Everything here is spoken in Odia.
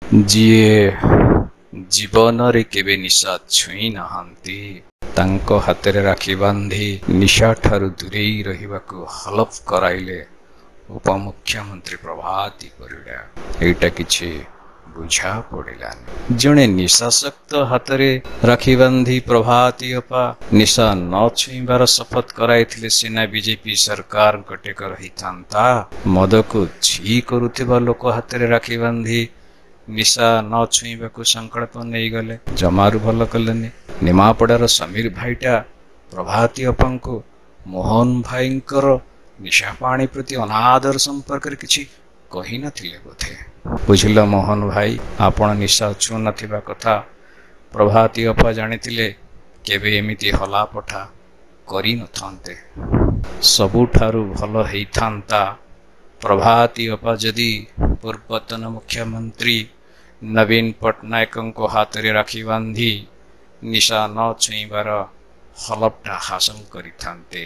ଯିଏ ଜୀବନରେ କେବେ ନିଶା ଛୁଇଁ ନାହାନ୍ତି ତାଙ୍କ ହାତରେ ରାକ୍ଷୀ ବାନ୍ଧି ନିଶା ଠାରୁ ଦୂରେଇ ରହିବାକୁ ହଲଫ କରାଇଲେ ଉପମୁଖ୍ୟମନ୍ତ୍ରୀ ପ୍ରଭାତୀ ପରିଡ଼ା। ଏଇଟା କିଛି ବୁଝା ପଡ଼ିଲାନି। ଜଣେ ନିଶାସକ୍ତ ହାତରେ ରାକ୍ଷୀ ବାନ୍ଧି ପ୍ରଭାତୀ ଅପା ନିଶା ନ ଛୁଇଁବାର ଶପଥ କରାଇଥିଲେ ସିନା ବିଜେପି ସରକାରଙ୍କ ଟେକ ରହିଥାନ୍ତା। ମଦକୁ ଛି କରୁଥିବା ଲୋକ ହାତରେ ରାକ୍ଷୀ ବାନ୍ଧି ନିଶା ନ ଛୁଇଁବାକୁ ସଂକଳ୍ପ ନେଇଗଲେ। ଜମାରୁ ଭଲ କଲେନି। ନିମାପଡ଼ାର ସମୀର ଭାଇଟା ପ୍ରଭାତୀ ଅପାଙ୍କୁ ମୋହନ ଭାଇଙ୍କର ନିଶା ପାଣି ପ୍ରତି ଅନାଦର ସମ୍ପର୍କରେ କିଛି କହିନଥିଲେ ବୋଧେ। ବୁଝିଲ ମୋହନ ଭାଇ, ଆପଣ ନିଶା ଛୁଁ ନଥିବା କଥା ପ୍ରଭାତୀ ଅପା ଜାଣିଥିଲେ କେବେ ଏମିତି ହଲାପଠା କରିନଥାନ୍ତେ। ସବୁଠାରୁ ଭଲ ହେଇଥାନ୍ତା ପ୍ରଭାତୀ ଅପା ଯଦି ପୂର୍ବତନ ମୁଖ୍ୟମନ୍ତ୍ରୀ ନବୀନ ପଟ୍ଟନାୟକଙ୍କ ହାତରେ ରାକ୍ଷୀ ବାନ୍ଧି ନିଶା ନ ଛୁଇଁବାର ହଲଫଟା ହାସଲ କରିଥାନ୍ତେ।